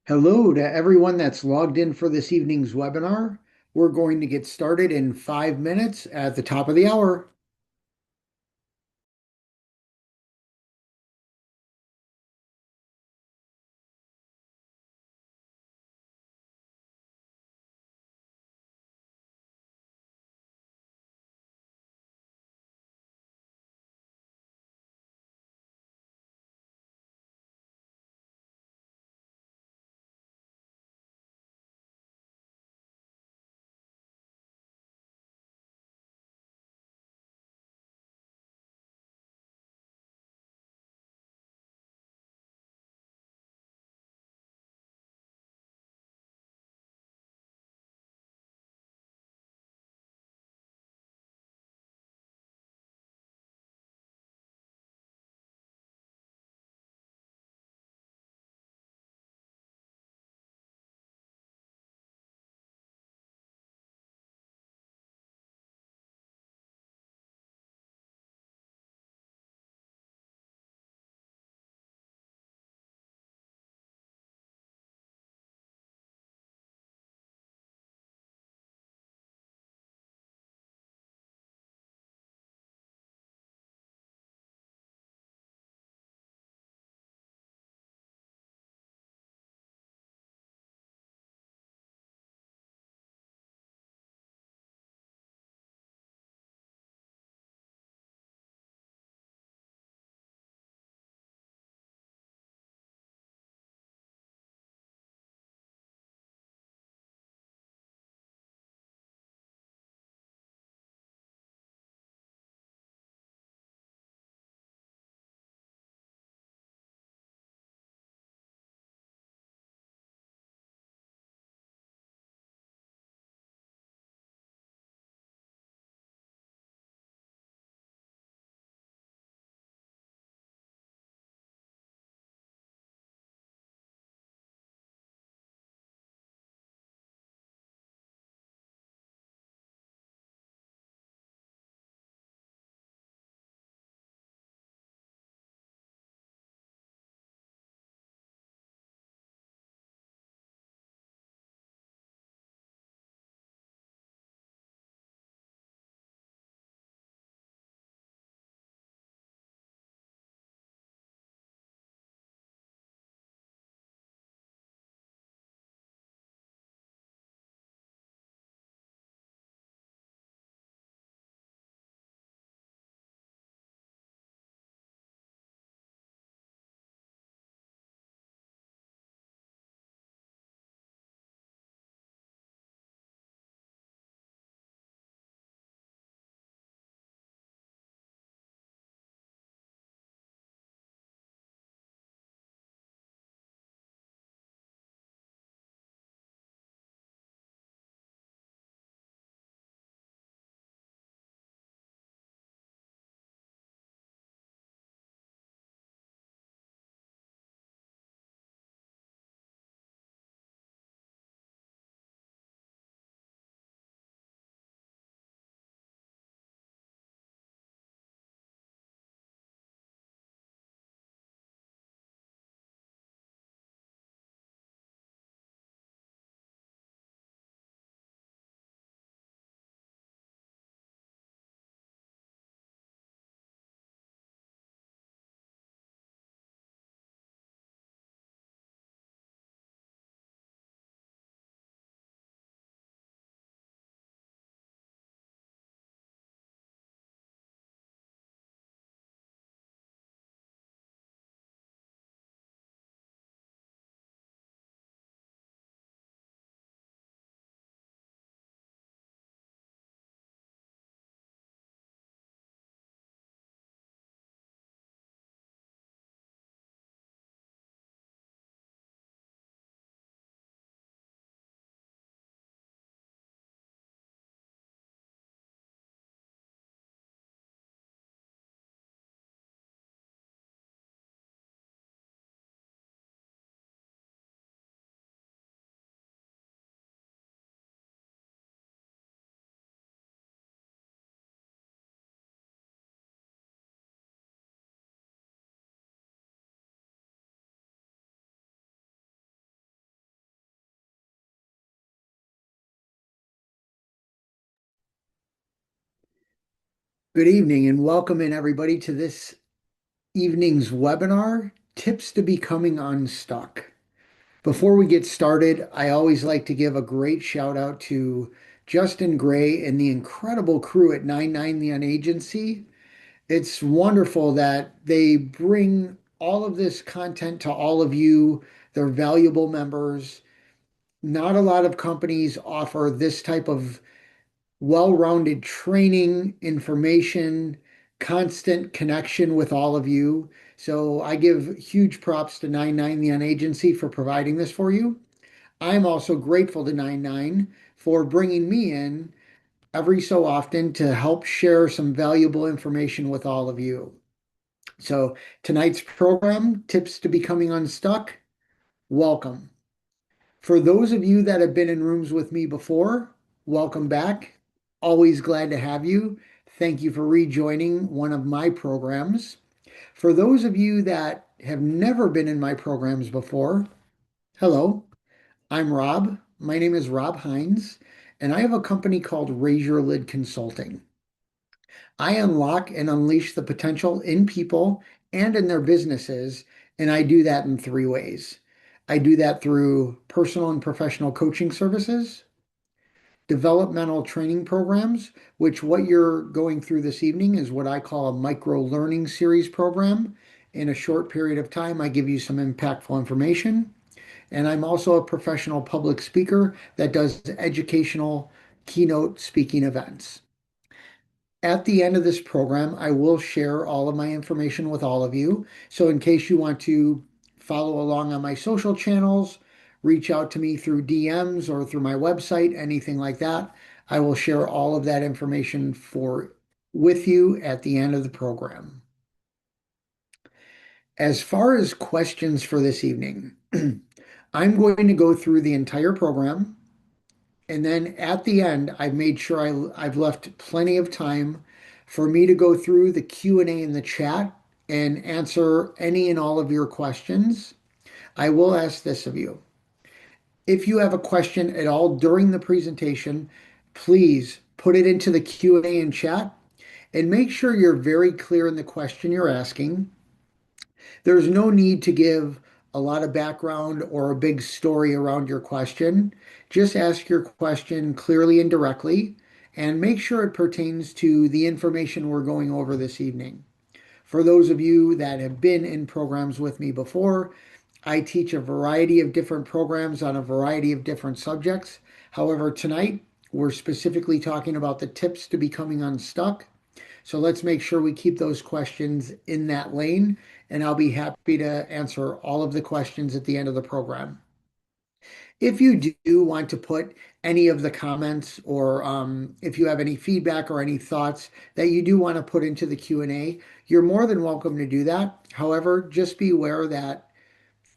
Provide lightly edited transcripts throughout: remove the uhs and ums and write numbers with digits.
Hello to everyone that's logged in for this evening's webinar. We're going to get started in 5 minutes at the top of the hour. Good evening and welcome in everybody to this evening's webinar, Tips to Becoming Unstuck. Before we get started, I always like to give a great shout out to Justin Gray and the incredible crew at 99 The Agency. It's wonderful that they bring all of this content to all of you. They're valuable members. Not a lot of companies offer this type of well-rounded training, information, constant connection with all of you. So I give huge props to 99 The Agency for providing this for you. I'm also grateful to 99 for bringing me in every so often to help share some valuable information with all of you. So tonight's program, Tips to Becoming Unstuck, welcome. For those of you that have been in rooms with me before, welcome back. Always glad to have you. Thank you for rejoining one of my programs. For those of you that have never been in my programs before, hello, I'm Rob. My name is Rob Hinds, and I have a company called Raise Your Lid Consulting. I unlock and unleash the potential in people and in their businesses, and I do that in three ways. I do that through personal and professional coaching services, developmental training programs, which what you're going through this evening is what I call a micro learning series program. In a short period of time, I give you some impactful information. And I'm also a professional public speaker that does educational keynote speaking events. At the end of this program, I will share all of my information with all of you. So in case you want to follow along on my social channels, reach out to me through DMs or through my website, anything like that, I will share all of that information with you at the end of the program. As far as questions for this evening, I'm going to go through the entire program. And then at the end, I've made sure I've left plenty of time for me to go through the Q&A in the chat and answer any and all of your questions. I will ask this of you. If you have a question at all during the presentation, please put it into the Q&A in chat and make sure you're very clear in the question you're asking. There's no need to give a lot of background or a big story around your question. Just ask your question clearly and directly, and make sure it pertains to the information we're going over this evening. For those of you that have been in programs with me before, I teach a variety of different programs on a variety of different subjects. However, tonight we're specifically talking about the tips to becoming unstuck. So let's make sure we keep those questions in that lane, and I'll be happy to answer all of the questions at the end of the program. If you do want to put any of the comments or if you have any feedback or any thoughts that you do want to put into the Q&A, you're more than welcome to do that. However, just be aware that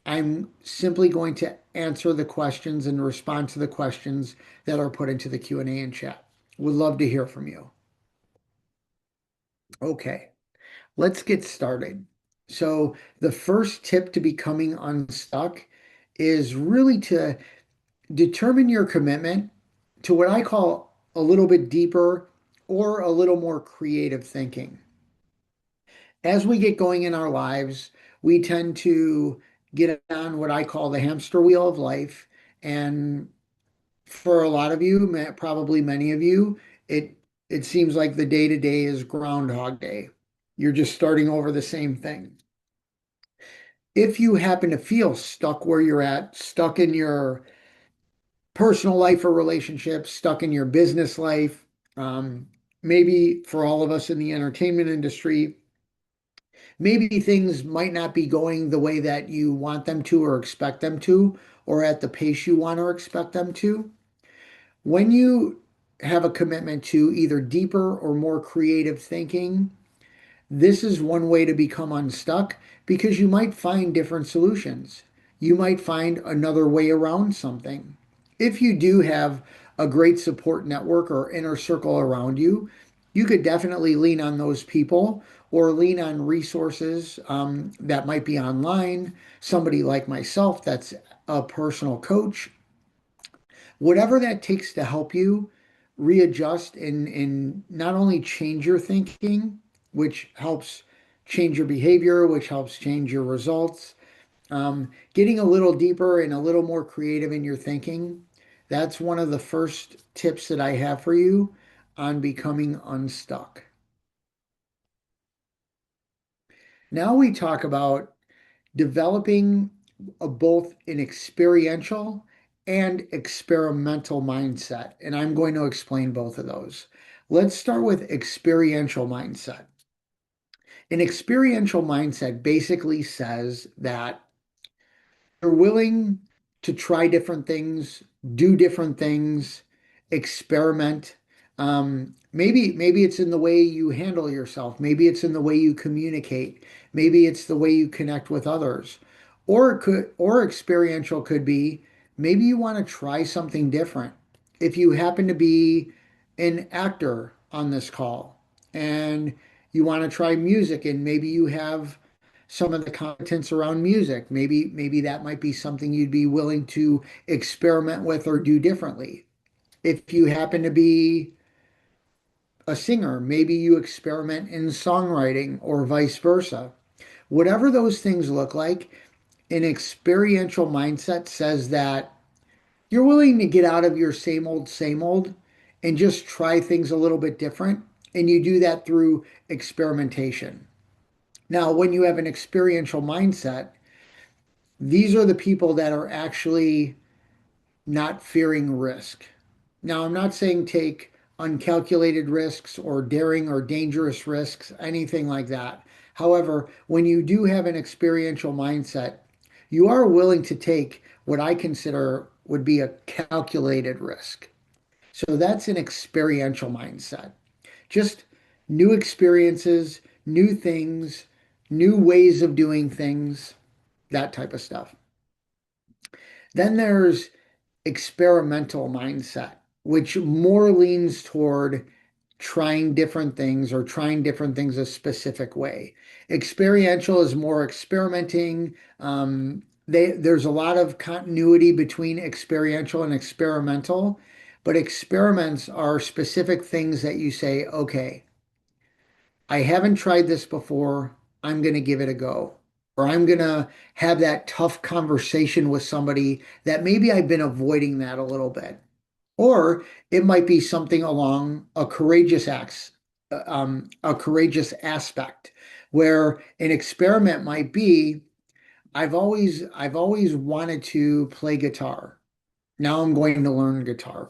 I'm simply going to answer the questions and respond to the questions that are put into the Q&A and chat. Would love to hear from you. Okay. Let's get started. So, the first tip to becoming unstuck is really to determine your commitment to what I call a little bit deeper or a little more creative thinking. As we get going in our lives, we tend to get on what I call the hamster wheel of life. And for a lot of you, probably many of you, it seems like the day to day is Groundhog Day. You're just starting over the same thing. If you happen to feel stuck where you're at, stuck in your personal life or relationships, stuck in your business life, maybe for all of us in the entertainment industry, maybe things might not be going the way that you want them to or expect them to, or at the pace you want or expect them to. When you have a commitment to either deeper or more creative thinking, this is one way to become unstuck because you might find different solutions. You might find another way around something. If you do have a great support network or inner circle around you, you could definitely lean on those people or lean on resources that might be online, somebody like myself that's a personal coach, whatever that takes to help you. readjust and not only change your thinking, which helps change your behavior, which helps change your results, getting a little deeper and a little more creative in your thinking. That's one of the first tips that I have for you on becoming unstuck. Now we talk about developing both an experiential and experimental mindset. And I'm going to explain both of those. Let's start with experiential mindset. An experiential mindset basically says that you're willing to try different things, do different things, experiment. Maybe it's in the way you handle yourself. Maybe it's in the way you communicate. Maybe it's the way you connect with others. Or experiential could be maybe you want to try something different. If you happen to be an actor on this call and you want to try music and maybe you have some of the competence around music. Maybe that might be something you'd be willing to experiment with or do differently. If you happen to be a singer, maybe you experiment in songwriting or vice versa. Whatever those things look like, an experiential mindset says that you're willing to get out of your same old, and just try things a little bit different. And you do that through experimentation. Now, when you have an experiential mindset, these are the people that are actually not fearing risk. Now, I'm not saying take uncalculated risks or daring or dangerous risks, anything like that. However, when you do have an experiential mindset, you are willing to take what I consider would be a calculated risk. So that's an experiential mindset. Just new experiences, new things, new ways of doing things, that type of stuff. Then there's experimental mindset, which more leans toward trying different things or trying different things a specific way. Experiential is more experimenting. There's a lot of continuity between experiential and experimental, but experiments are specific things that you say, okay, I haven't tried this before. I'm going to give it a go. Or I'm going to have that tough conversation with somebody that maybe I've been avoiding that a little bit. Or it might be something along a courageous aspect where an experiment might be, I've always wanted to play guitar. Now I'm going to learn guitar.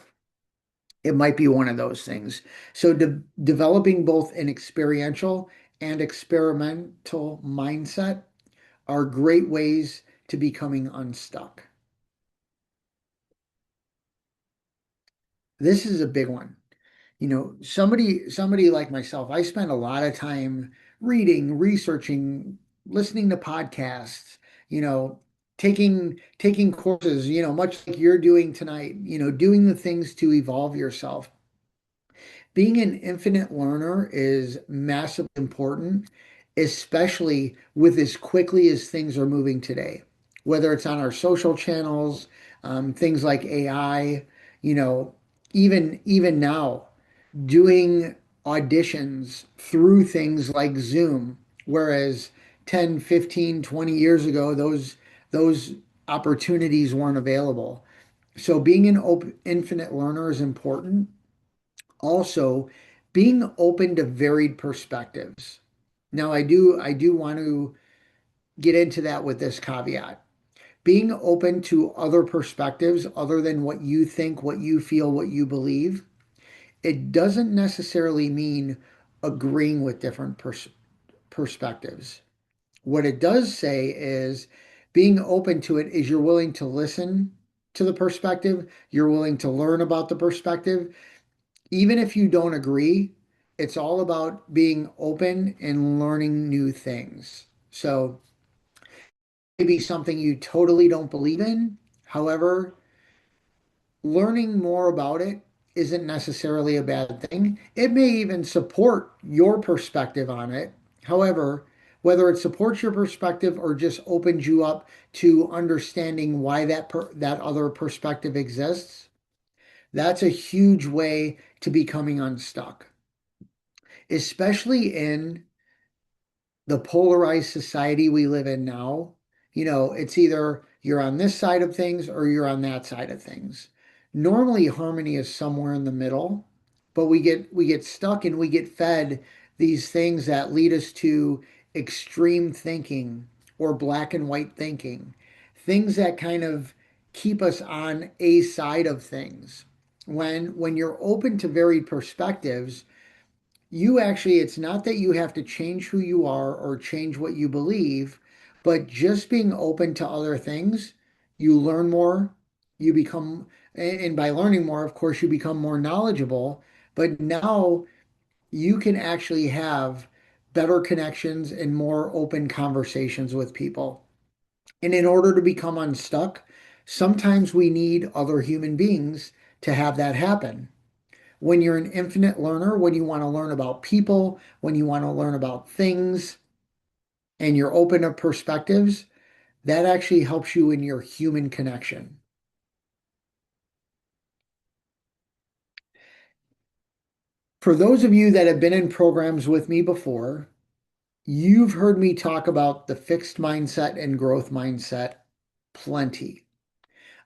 It might be one of those things. So developing both an experiential and experimental mindset are great ways to becoming unstuck. This is a big one. Somebody like myself, I spend a lot of time reading, researching, listening to podcasts, you know, taking courses, much like you're doing tonight, doing the things to evolve yourself. Being an infinite learner is massively important, especially with as quickly as things are moving today, whether it's on our social channels, things like AI, you know, even now doing auditions through things like Zoom, whereas 10, 15, 20 years ago, those opportunities weren't available. So being an infinite learner is important. Also, being open to varied perspectives. Now, I do want to get into that with this caveat. Being open to other perspectives other than what you think, what you feel, what you believe, it doesn't necessarily mean agreeing with different perspectives. What it does say is being open to it is you're willing to listen to the perspective, you're willing to learn about the perspective, even if you don't agree, it's all about being open and learning new things. So maybe something you totally don't believe in. However, learning more about it isn't necessarily a bad thing. It may even support your perspective on it. However, whether it supports your perspective or just opens you up to understanding why that other perspective exists, That's a huge way to becoming unstuck, especially in the polarized society we live in now. It's either you're on this side of things or you're on that side of things. Normally, harmony is somewhere in the middle, but we get stuck and we get fed these things that lead us to extreme thinking or black and white thinking, things that kind of keep us on a side of things. When you're open to varied perspectives, you actually, it's not that you have to change who you are or change what you believe, but just being open to other things, you learn more, you become, and by learning more, of course, you become more knowledgeable. But now you can actually have better connections and more open conversations with people. And in order to become unstuck, sometimes we need other human beings to have that happen. When you're an infinite learner, when you want to learn about people, when you want to learn about things, and you're open to perspectives, that actually helps you in your human connection. For those of you that have been in programs with me before, you've heard me talk about the fixed mindset and growth mindset plenty.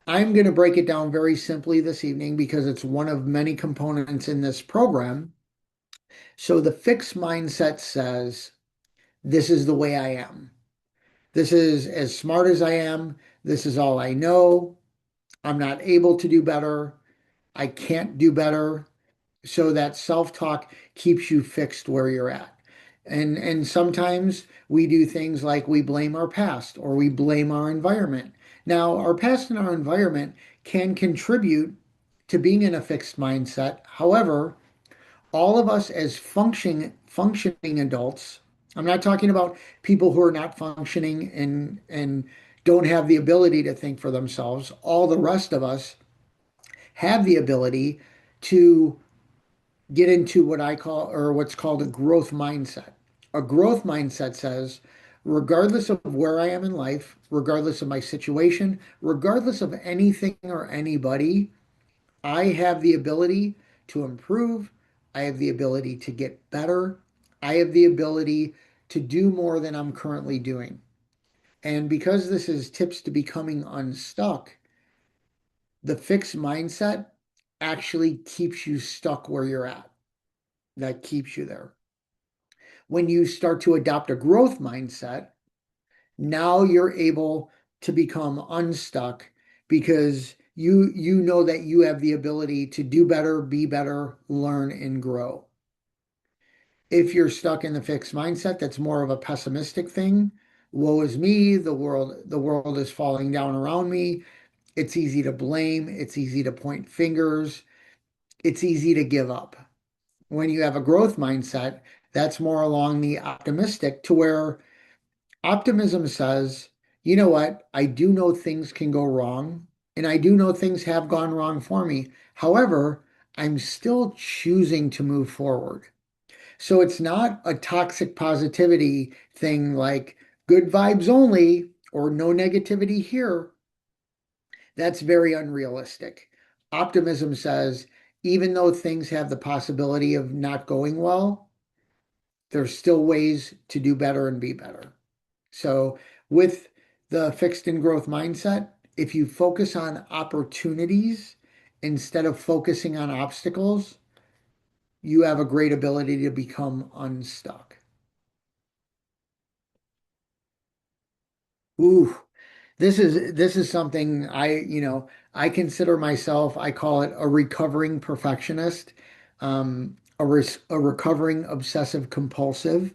I'm going to break it down very simply this evening because it's one of many components in this program. So the fixed mindset says, this is the way I am. This is as smart as I am. This is all I know. I'm not able to do better. I can't do better. So that self-talk keeps you fixed where you're at. And sometimes we do things like we blame our past or we blame our environment. Now, our past and our environment can contribute to being in a fixed mindset. However, all of us as functioning adults, I'm not talking about people who are not functioning and don't have the ability to think for themselves. All the rest of us have the ability to get into what I call, or what's called, a growth mindset. A growth mindset says, regardless of where I am in life, regardless of my situation, regardless of anything or anybody, I have the ability to improve. I have the ability to get better. I have the ability to do more than I'm currently doing. And because this is tips to becoming unstuck, the fixed mindset actually keeps you stuck where you're at. That keeps you there. When you start to adopt a growth mindset, now you're able to become unstuck because you know that you have the ability to do better, be better, learn and grow. If you're stuck in the fixed mindset, that's more of a pessimistic thing. Woe is me, the world is falling down around me. It's easy to blame, it's easy to point fingers, it's easy to give up. When you have a growth mindset, that's more along the optimistic, to where optimism says, you know what? I do know things can go wrong, and I do know things have gone wrong for me. However, I'm still choosing to move forward. So it's not a toxic positivity thing like good vibes only or no negativity here. That's very unrealistic. Optimism says, even though things have the possibility of not going well, there's still ways to do better and be better. So, with the fixed and growth mindset, if you focus on opportunities instead of focusing on obstacles, you have a great ability to become unstuck. Ooh, this is something I consider myself, I call it a recovering perfectionist, a recovering obsessive compulsive.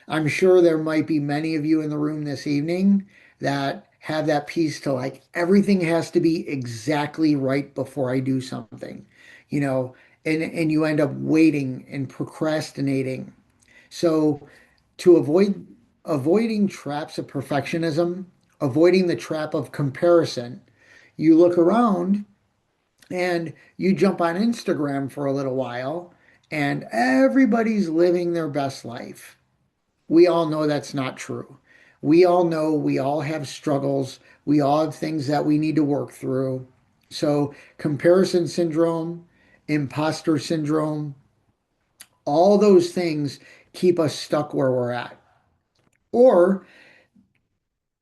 I'm sure there might be many of you in the room this evening that have that piece to, like, everything has to be exactly right before I do something, you know, and you end up waiting and procrastinating. So to avoiding traps of perfectionism, avoiding the trap of comparison, you look around and you jump on Instagram for a little while and everybody's living their best life. We all know that's not true. We all know we all have struggles. We all have things that we need to work through. So, comparison syndrome, imposter syndrome, all those things keep us stuck where we're at. Or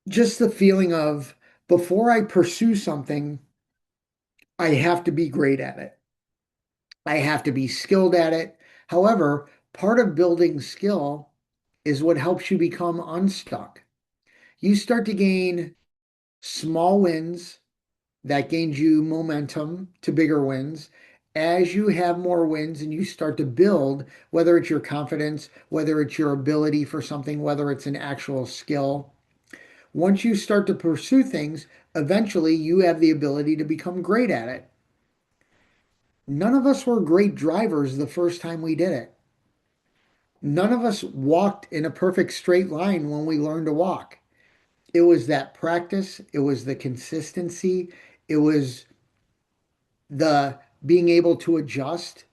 just the feeling of before I pursue something, I have to be great at it. I have to be skilled at it. However, part of building skill is what helps you become unstuck. You start to gain small wins that gains you momentum to bigger wins. As you have more wins and you start to build, whether it's your confidence, whether it's your ability for something, whether it's an actual skill, once you start to pursue things, eventually you have the ability to become great at it. None of us were great drivers the first time we did it. None of us walked in a perfect straight line when we learned to walk. It was that practice, it was the consistency, it was the being able to adjust.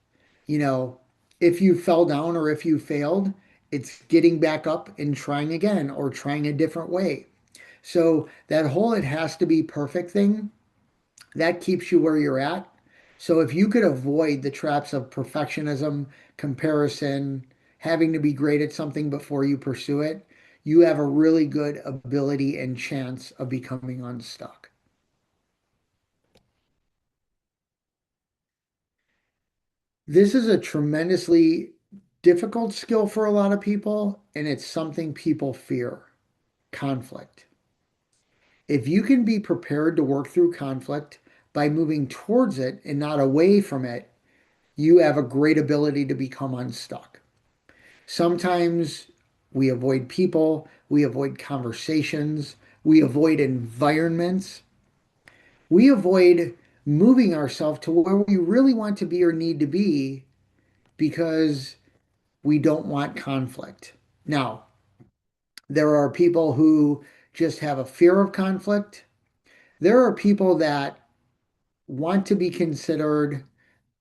You know, if you fell down or if you failed, it's getting back up and trying again or trying a different way. So that whole it has to be perfect thing, that keeps you where you're at. So if you could avoid the traps of perfectionism, comparison, having to be great at something before you pursue it, you have a really good ability and chance of becoming unstuck. This is a tremendously difficult skill for a lot of people, and it's something people fear, conflict. If you can be prepared to work through conflict by moving towards it and not away from it, you have a great ability to become unstuck. Sometimes we avoid people, we avoid conversations, we avoid environments, we avoid moving ourselves to where we really want to be or need to be because we don't want conflict. Now, there are people who just have a fear of conflict. There are people that want to be considered,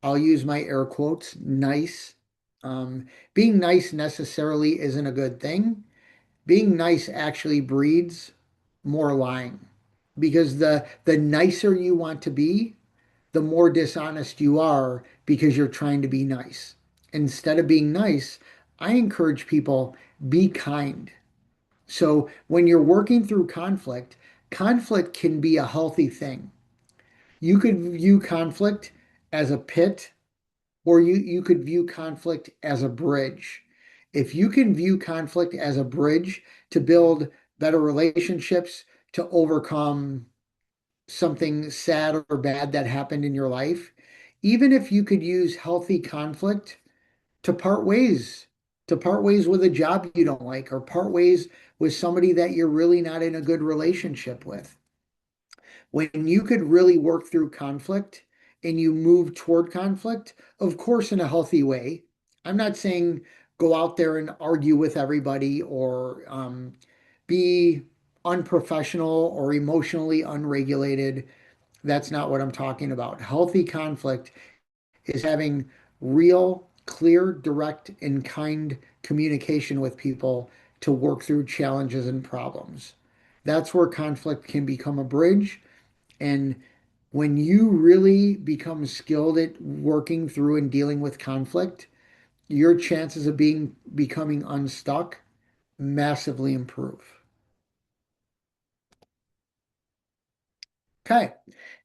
I'll use my air quotes, nice. Being nice necessarily isn't a good thing. Being nice actually breeds more lying because the nicer you want to be, the more dishonest you are because you're trying to be nice. Instead of being nice, I encourage people be kind. So when you're working through conflict, conflict can be a healthy thing. You could view conflict as a pit, or you could view conflict as a bridge. If you can view conflict as a bridge to build better relationships, to overcome something sad or bad that happened in your life, even if you could use healthy conflict to part ways, to part ways with a job you don't like, or part ways with somebody that you're really not in a good relationship with. When you could really work through conflict and you move toward conflict, of course, in a healthy way. I'm not saying go out there and argue with everybody or be unprofessional or emotionally unregulated. That's not what I'm talking about. Healthy conflict is having real, clear, direct, and kind communication with people to work through challenges and problems. That's where conflict can become a bridge. And when you really become skilled at working through and dealing with conflict, your chances of being becoming unstuck massively improve. Okay.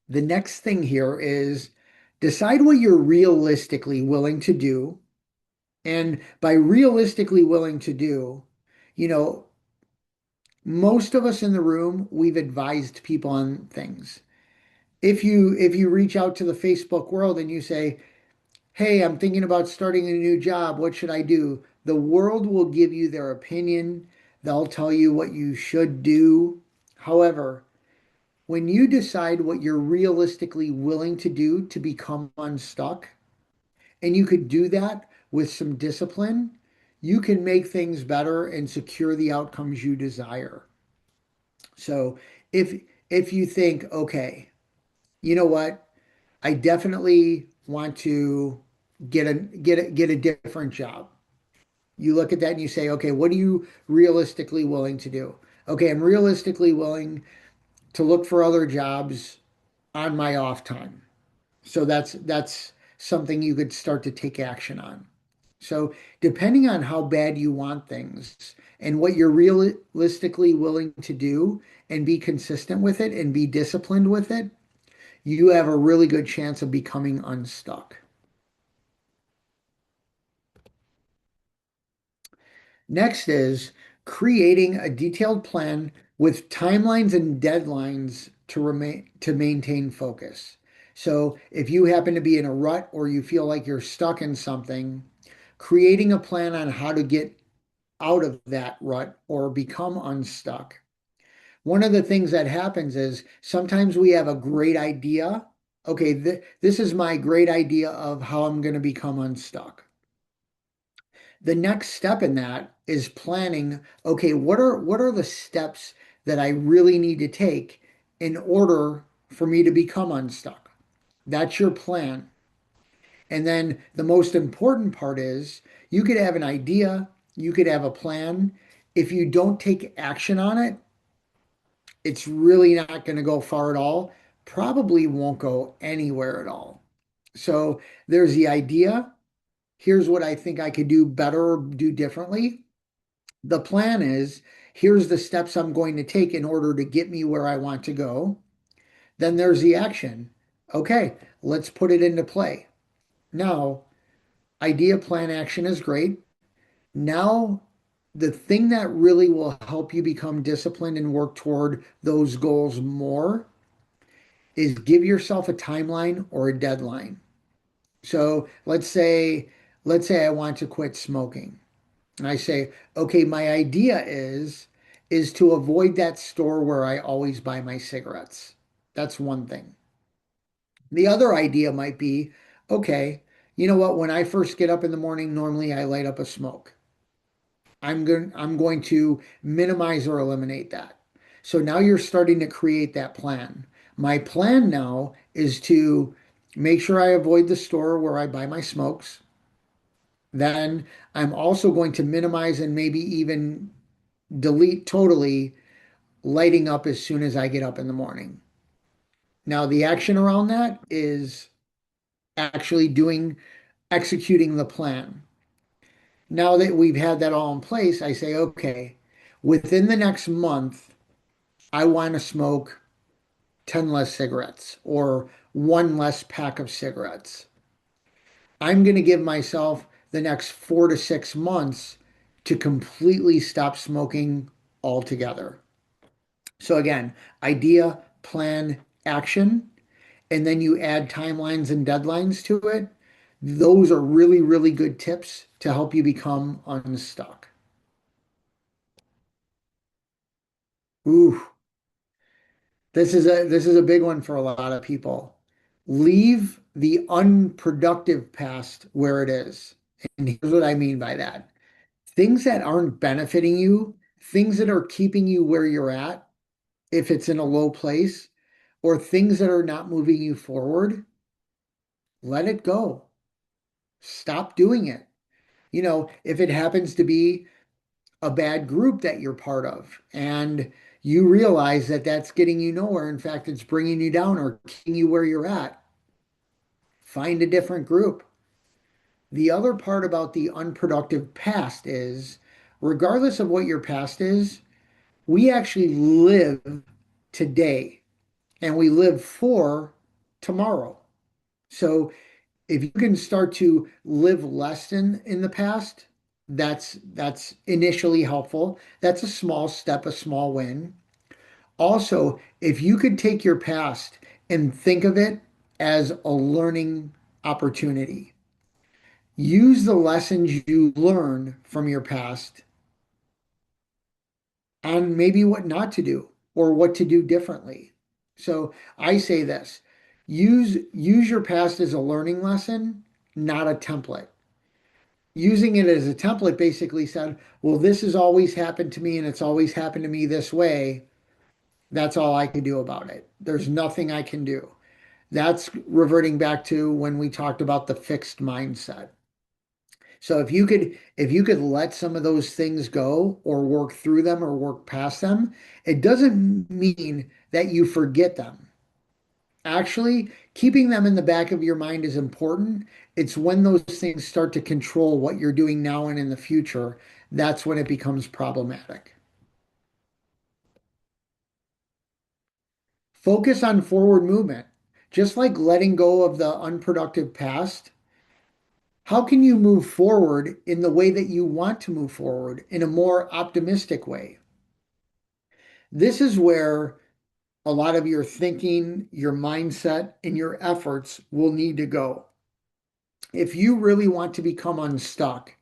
The next thing here is decide what you're realistically willing to do. And by realistically willing to do, you know, most of us in the room, we've advised people on things. If you reach out to the Facebook world and you say, "Hey, I'm thinking about starting a new job. What should I do?" The world will give you their opinion. They'll tell you what you should do. However, when you decide what you're realistically willing to do to become unstuck, and you could do that with some discipline, you can make things better and secure the outcomes you desire. So if if you think, okay, you know what? I definitely want to get a different job. You look at that and you say, okay, what are you realistically willing to do? Okay, I'm realistically willing to look for other jobs on my off time. So that's something you could start to take action on. So depending on how bad you want things and what you're realistically willing to do and be consistent with it and be disciplined with it, you have a really good chance of becoming unstuck. Next is creating a detailed plan with timelines and deadlines to maintain focus. So if you happen to be in a rut or you feel like you're stuck in something, creating a plan on how to get out of that rut or become unstuck. One of the things that happens is sometimes we have a great idea. Okay, this is my great idea of how I'm going to become unstuck. The next step in that is planning, okay, what are the steps that I really need to take in order for me to become unstuck? That's your plan. And then the most important part is you could have an idea, you could have a plan. If you don't take action on it, it's really not going to go far at all. Probably won't go anywhere at all. So there's the idea. Here's what I think I could do better or do differently. The plan is here's the steps I'm going to take in order to get me where I want to go. Then there's the action. Okay, let's put it into play. Now, idea, plan, action is great. Now, the thing that really will help you become disciplined and work toward those goals more is give yourself a timeline or a deadline. So let's say I want to quit smoking. And I say, okay, my idea is to avoid that store where I always buy my cigarettes. That's one thing. The other idea might be, okay, you know what? When I first get up in the morning, normally I light up a smoke. I'm going to minimize or eliminate that. So now you're starting to create that plan. My plan now is to make sure I avoid the store where I buy my smokes. Then I'm also going to minimize and maybe even delete totally lighting up as soon as I get up in the morning. Now, the action around that is actually executing the plan. Now that we've had that all in place, I say, okay, within the next month, I want to smoke 10 less cigarettes or one less pack of cigarettes. I'm going to give myself the next 4 to 6 months to completely stop smoking altogether. So again, idea, plan, action, and then you add timelines and deadlines to it. Those are really, really good tips to help you become unstuck. Ooh, this is a big one for a lot of people. Leave the unproductive past where it is. And here's what I mean by that. Things that aren't benefiting you, things that are keeping you where you're at, if it's in a low place, or things that are not moving you forward, let it go. Stop doing it. If it happens to be a bad group that you're part of and you realize that that's getting you nowhere, in fact, it's bringing you down or keeping you where you're at, find a different group. The other part about the unproductive past is, regardless of what your past is, we actually live today and we live for tomorrow. So if you can start to live less in the past, that's initially helpful. That's a small step, a small win. Also, if you could take your past and think of it as a learning opportunity, use the lessons you learn from your past on maybe what not to do or what to do differently. So I say this, use your past as a learning lesson, not a template. Using it as a template basically said, well, this has always happened to me and it's always happened to me this way. That's all I can do about it. There's nothing I can do. That's reverting back to when we talked about the fixed mindset. So if you could let some of those things go or work through them or work past them, it doesn't mean that you forget them. Actually, keeping them in the back of your mind is important. It's when those things start to control what you're doing now and in the future, that's when it becomes problematic. Focus on forward movement. Just like letting go of the unproductive past, how can you move forward in the way that you want to move forward in a more optimistic way? This is where a lot of your thinking, your mindset, and your efforts will need to go. If you really want to become unstuck,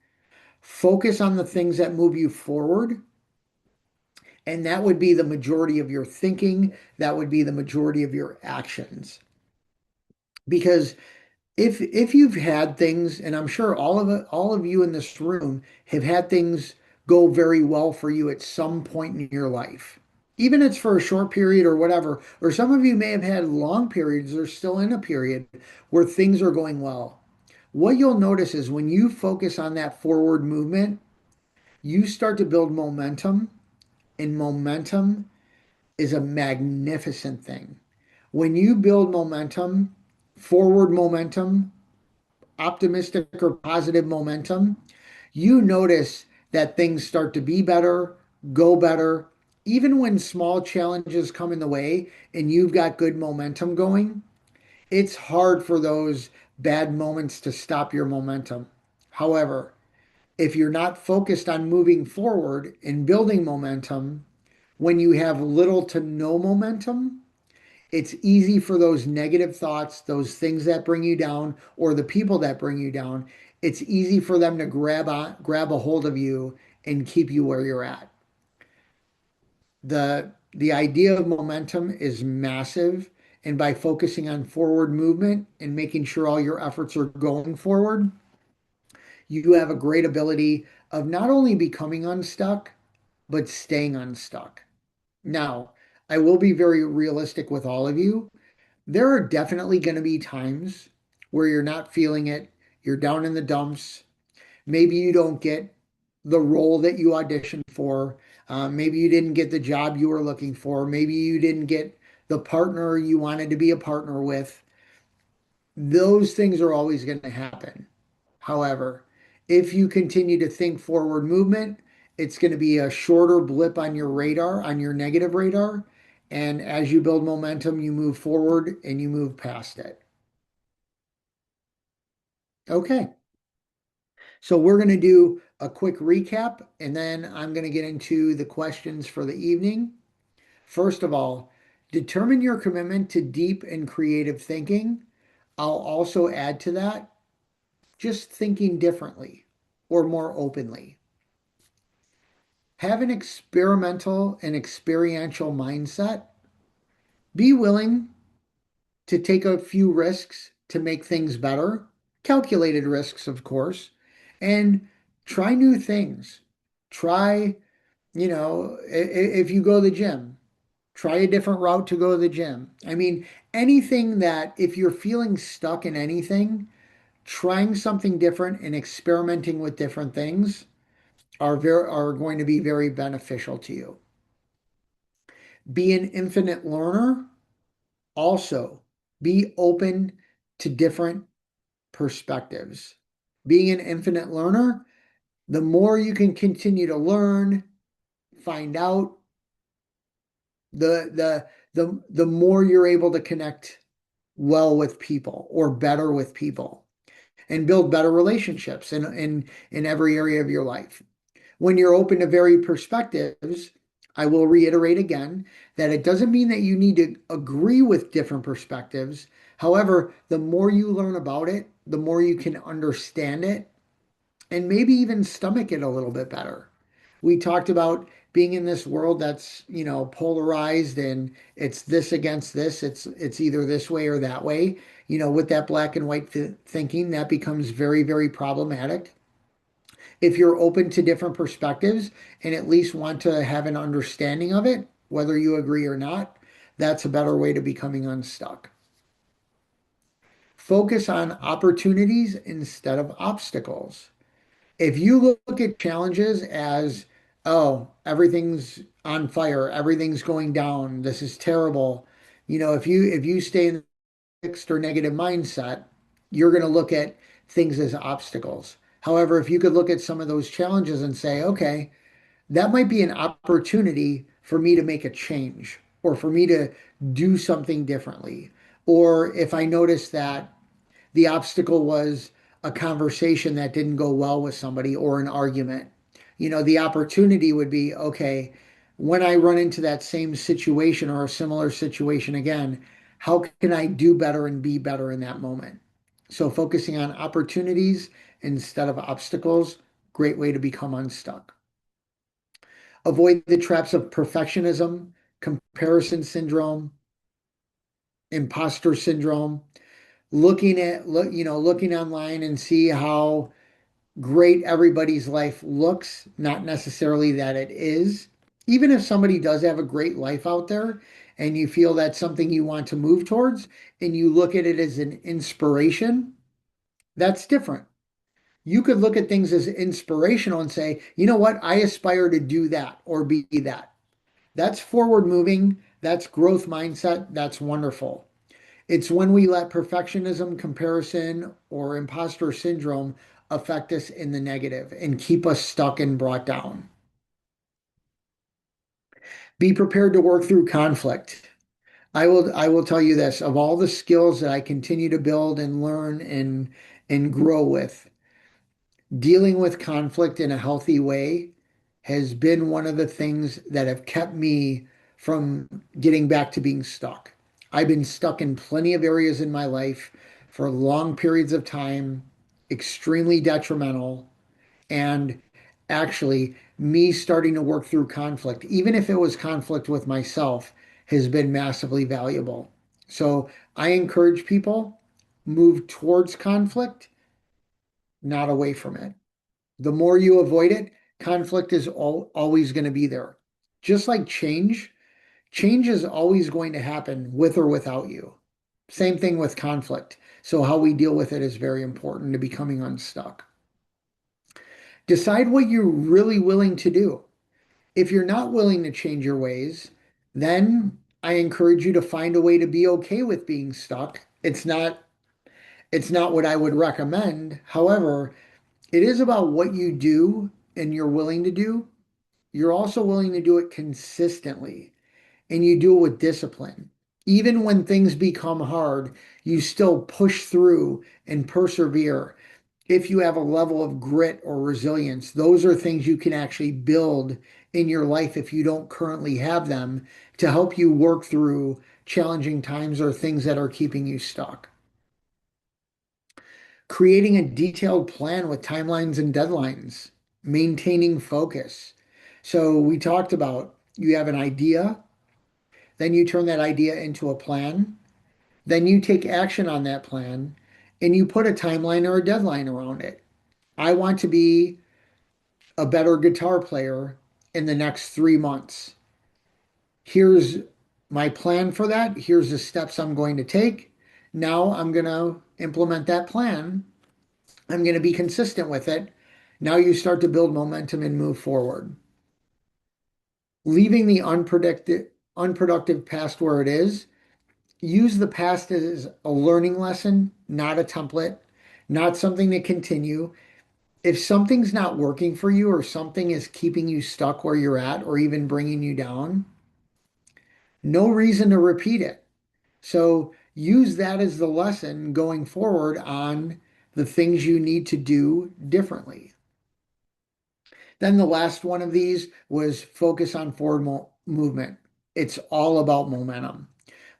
focus on the things that move you forward. And that would be the majority of your thinking. That would be the majority of your actions. Because if you've had things, and I'm sure all of you in this room have had things go very well for you at some point in your life, even if it's for a short period or whatever, or some of you may have had long periods or still in a period where things are going well. What you'll notice is when you focus on that forward movement, you start to build momentum, and momentum is a magnificent thing. When you build momentum, forward momentum, optimistic or positive momentum, you notice that things start to be better, go better. Even when small challenges come in the way and you've got good momentum going, it's hard for those bad moments to stop your momentum. However, if you're not focused on moving forward and building momentum, when you have little to no momentum, it's easy for those negative thoughts, those things that bring you down, or the people that bring you down, it's easy for them to grab a hold of you and keep you where you're at. The idea of momentum is massive, and by focusing on forward movement and making sure all your efforts are going forward, you have a great ability of not only becoming unstuck, but staying unstuck. Now, I will be very realistic with all of you. There are definitely going to be times where you're not feeling it, you're down in the dumps. Maybe you don't get the role that you auditioned for. Maybe you didn't get the job you were looking for. Maybe you didn't get the partner you wanted to be a partner with. Those things are always going to happen. However, if you continue to think forward movement, it's going to be a shorter blip on your radar, on your negative radar. And as you build momentum, you move forward and you move past it. Okay. So we're going to do a quick recap and then I'm going to get into the questions for the evening. First of all, determine your commitment to deep and creative thinking. I'll also add to that just thinking differently or more openly. Have an experimental and experiential mindset. Be willing to take a few risks to make things better, calculated risks, of course, and try new things. Try, if you go to the gym, try a different route to go to the gym. I mean, anything that if you're feeling stuck in anything, trying something different and experimenting with different things are going to be very beneficial to you. Be an infinite learner. Also, be open to different perspectives. Being an infinite learner, the more you can continue to learn, find out, the more you're able to connect well with people or better with people and build better relationships in every area of your life. When you're open to varied perspectives, I will reiterate again that it doesn't mean that you need to agree with different perspectives. However, the more you learn about it, the more you can understand it and maybe even stomach it a little bit better. We talked about being in this world that's, polarized and it's this against this. It's either this way or that way. With that black and white thinking, that becomes very, very problematic. If you're open to different perspectives and at least want to have an understanding of it, whether you agree or not, that's a better way to becoming unstuck. Focus on opportunities instead of obstacles. If you look at challenges as, oh, everything's on fire, everything's going down, this is terrible. If you stay in fixed or negative mindset, you're going to look at things as obstacles. However, if you could look at some of those challenges and say, okay, that might be an opportunity for me to make a change or for me to do something differently. Or if I notice that the obstacle was a conversation that didn't go well with somebody or an argument. The opportunity would be, okay, when I run into that same situation or a similar situation again, how can I do better and be better in that moment? So focusing on opportunities instead of obstacles, great way to become unstuck. Avoid the traps of perfectionism, comparison syndrome, imposter syndrome, looking online and see how great everybody's life looks, not necessarily that it is. Even if somebody does have a great life out there and you feel that's something you want to move towards and you look at it as an inspiration, that's different. You could look at things as inspirational and say, you know what, I aspire to do that or be that. That's forward moving, that's growth mindset, that's wonderful. It's when we let perfectionism, comparison, or imposter syndrome affect us in the negative and keep us stuck and brought down. Be prepared to work through conflict. I will tell you this, of all the skills that I continue to build and learn and grow with, dealing with conflict in a healthy way has been one of the things that have kept me from getting back to being stuck. I've been stuck in plenty of areas in my life for long periods of time, extremely detrimental, and actually me starting to work through conflict, even if it was conflict with myself, has been massively valuable. So I encourage people move towards conflict, not away from it. The more you avoid it, conflict is always going to be there. Just like change is always going to happen with or without you. Same thing with conflict. So, how we deal with it is very important to becoming unstuck. Decide what you're really willing to do. If you're not willing to change your ways, then I encourage you to find a way to be okay with being stuck. It's not what I would recommend. However, it is about what you do and you're willing to do. You're also willing to do it consistently and you do it with discipline. Even when things become hard, you still push through and persevere. If you have a level of grit or resilience, those are things you can actually build in your life if you don't currently have them to help you work through challenging times or things that are keeping you stuck. Creating a detailed plan with timelines and deadlines, maintaining focus. So we talked about you have an idea, then you turn that idea into a plan, then you take action on that plan, and you put a timeline or a deadline around it. I want to be a better guitar player in the next 3 months. Here's my plan for that. Here's the steps I'm going to take. Now I'm going to implement that plan. I'm going to be consistent with it. Now you start to build momentum and move forward. Leaving the unproductive past where it is, use the past as a learning lesson, not a template, not something to continue. If something's not working for you or something is keeping you stuck where you're at or even bringing you down, no reason to repeat it. So use that as the lesson going forward on the things you need to do differently. Then the last one of these was focus on forward movement. It's all about momentum.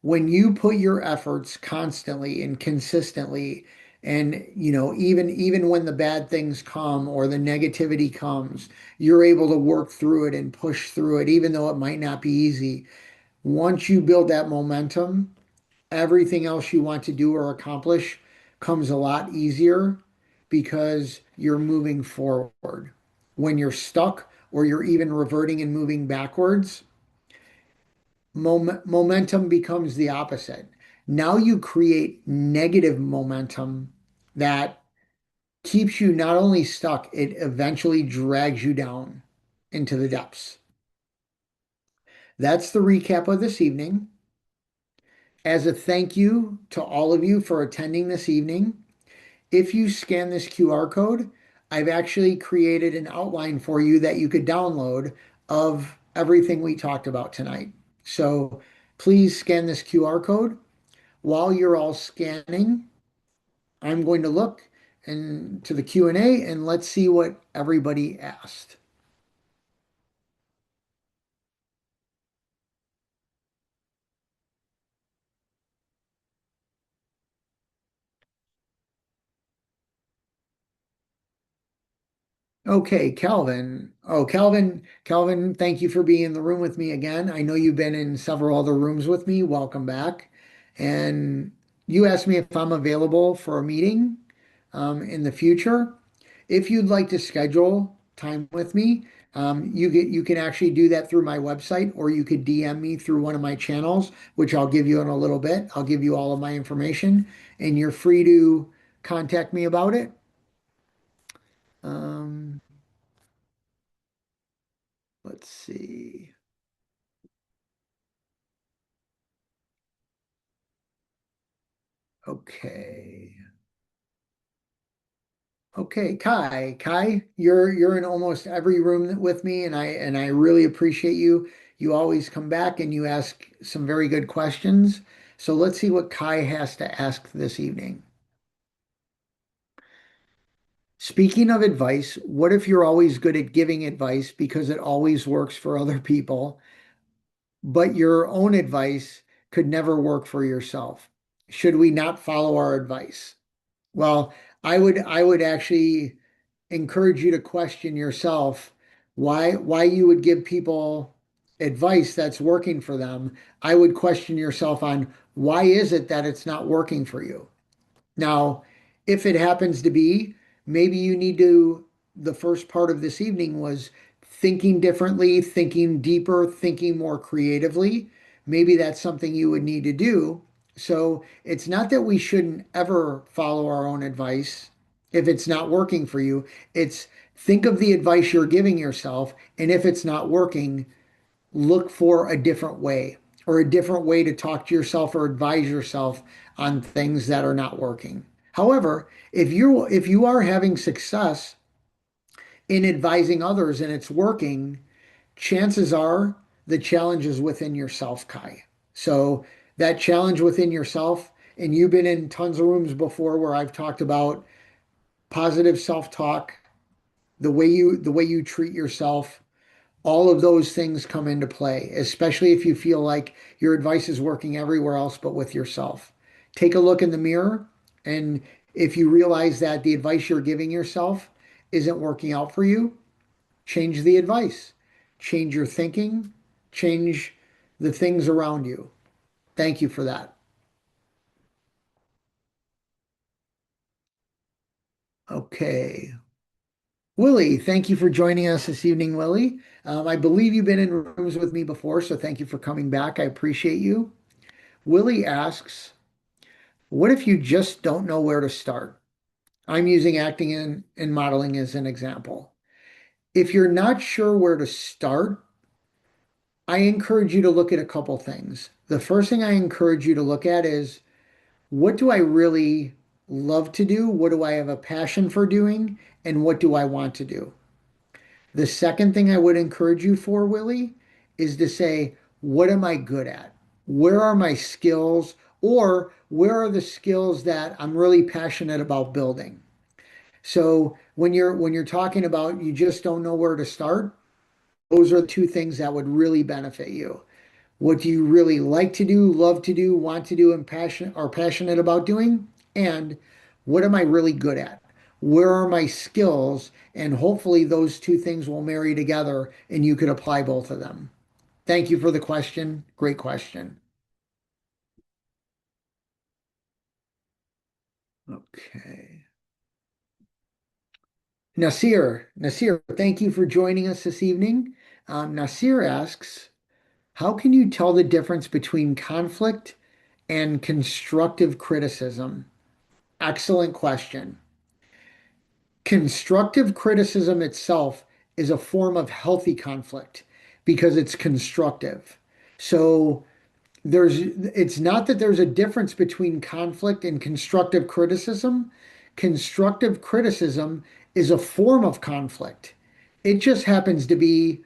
When you put your efforts constantly and consistently, and even when the bad things come or the negativity comes, you're able to work through it and push through it, even though it might not be easy. Once you build that momentum, everything else you want to do or accomplish comes a lot easier because you're moving forward. When you're stuck or you're even reverting and moving backwards, momentum becomes the opposite. Now you create negative momentum that keeps you not only stuck, it eventually drags you down into the depths. That's the recap of this evening. As a thank you to all of you for attending this evening, if you scan this QR code, I've actually created an outline for you that you could download of everything we talked about tonight. So please scan this QR code. While you're all scanning, I'm going to look into the Q&A and let's see what everybody asked. Okay, Calvin. Oh, Calvin, thank you for being in the room with me again. I know you've been in several other rooms with me. Welcome back. And you asked me if I'm available for a meeting in the future. If you'd like to schedule time with me, you can actually do that through my website, or you could DM me through one of my channels, which I'll give you in a little bit. I'll give you all of my information, and you're free to contact me about it. Um, let's see. Okay. Okay, Kai, you're in almost every room with me, and I really appreciate you. You always come back and you ask some very good questions. So let's see what Kai has to ask this evening. Speaking of advice, what if you're always good at giving advice because it always works for other people, but your own advice could never work for yourself? Should we not follow our advice? Well, I would actually encourage you to question yourself why you would give people advice that's working for them. I would question yourself on why is it that it's not working for you. Now, if it happens to be, maybe you need to, the first part of this evening was thinking differently, thinking deeper, thinking more creatively. Maybe that's something you would need to do. So it's not that we shouldn't ever follow our own advice if it's not working for you. It's think of the advice you're giving yourself, and if it's not working, look for a different way or a different way to talk to yourself or advise yourself on things that are not working. However, if you are having success in advising others and it's working, chances are the challenge is within yourself, Kai. So that challenge within yourself, and you've been in tons of rooms before where I've talked about positive self-talk, the way you treat yourself, all of those things come into play, especially if you feel like your advice is working everywhere else but with yourself. Take a look in the mirror, and if you realize that the advice you're giving yourself isn't working out for you, change the advice, change your thinking, change the things around you. Thank you for that. Okay. Willie, thank you for joining us this evening, Willie. I believe you've been in rooms with me before, so thank you for coming back. I appreciate you. Willie asks, what if you just don't know where to start? I'm using acting and modeling as an example. If you're not sure where to start, I encourage you to look at a couple things. The first thing I encourage you to look at is what do I really love to do? What do I have a passion for doing? And what do I want to do? The second thing I would encourage you for, Willie, is to say, what am I good at? Where are my skills? Or where are the skills that I'm really passionate about building? So when you're talking about you just don't know where to start, those are the two things that would really benefit you. What do you really like to do, love to do, want to do, and passionate about doing? And what am I really good at? Where are my skills? And hopefully those two things will marry together and you could apply both of them. Thank you for the question. Great question. Okay. Nasir, thank you for joining us this evening. Nasir asks, how can you tell the difference between conflict and constructive criticism? Excellent question. Constructive criticism itself is a form of healthy conflict because it's constructive. So It's not that there's a difference between conflict and constructive criticism. Constructive criticism is a form of conflict. It just happens to be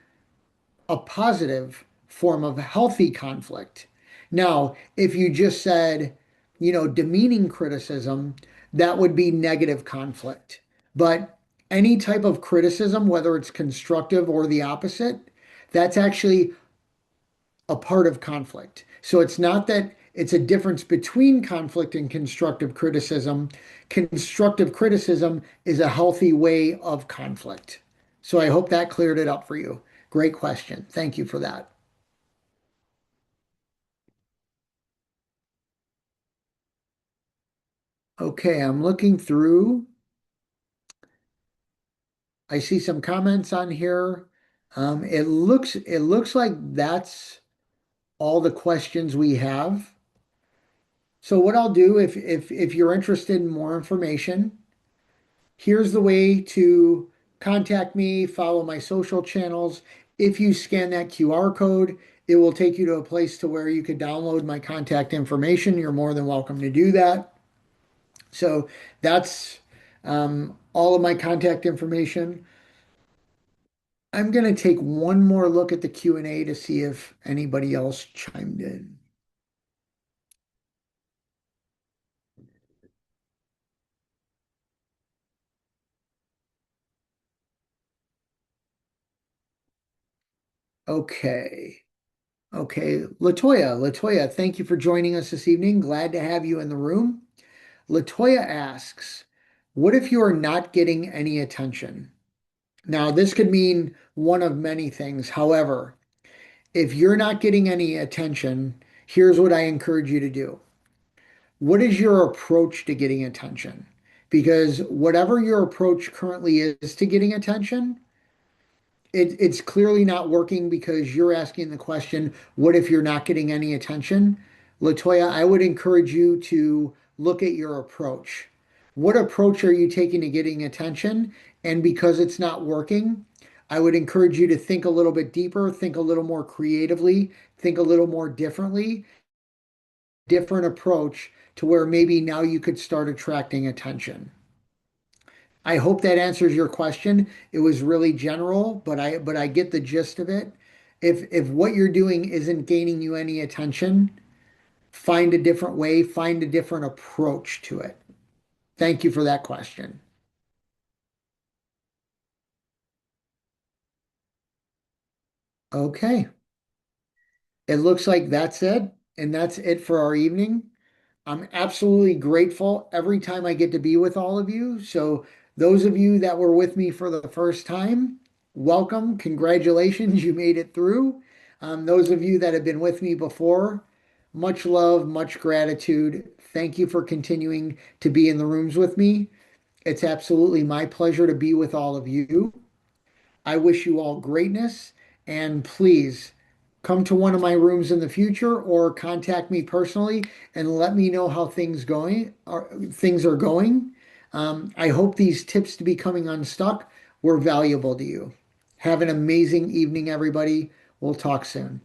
a positive form of healthy conflict. Now, if you just said, demeaning criticism, that would be negative conflict. But any type of criticism, whether it's constructive or the opposite, that's actually a part of conflict. So it's not that it's a difference between conflict and constructive criticism. Constructive criticism is a healthy way of conflict. So I hope that cleared it up for you. Great question. Thank you for that. Okay, I'm looking through. I see some comments on here. It looks like that's all the questions we have. So what I'll do if you're interested in more information, here's the way to contact me, follow my social channels. If you scan that QR code, it will take you to a place to where you could download my contact information. You're more than welcome to do that. So that's all of my contact information. I'm going to take one more look at the Q&A to see if anybody else chimed in. Okay. Okay. Latoya, thank you for joining us this evening. Glad to have you in the room. Latoya asks, what if you are not getting any attention? Now, this could mean one of many things. However, if you're not getting any attention, here's what I encourage you to do. What is your approach to getting attention? Because whatever your approach currently is to getting attention, it's clearly not working because you're asking the question, what if you're not getting any attention? Latoya, I would encourage you to look at your approach. What approach are you taking to getting attention? And because it's not working, I would encourage you to think a little bit deeper, think a little more creatively, think a little more differently, different approach to where maybe now you could start attracting attention. I hope that answers your question. It was really general, but I get the gist of it. If what you're doing isn't gaining you any attention, find a different way, find a different approach to it. Thank you for that question. Okay. It looks like that's it, and that's it for our evening. I'm absolutely grateful every time I get to be with all of you. So, those of you that were with me for the first time, welcome. Congratulations, you made it through. Those of you that have been with me before, much love, much gratitude. Thank you for continuing to be in the rooms with me. It's absolutely my pleasure to be with all of you. I wish you all greatness, and please come to one of my rooms in the future or contact me personally and let me know how things are going. I hope these tips to becoming unstuck were valuable to you. Have an amazing evening, everybody. We'll talk soon.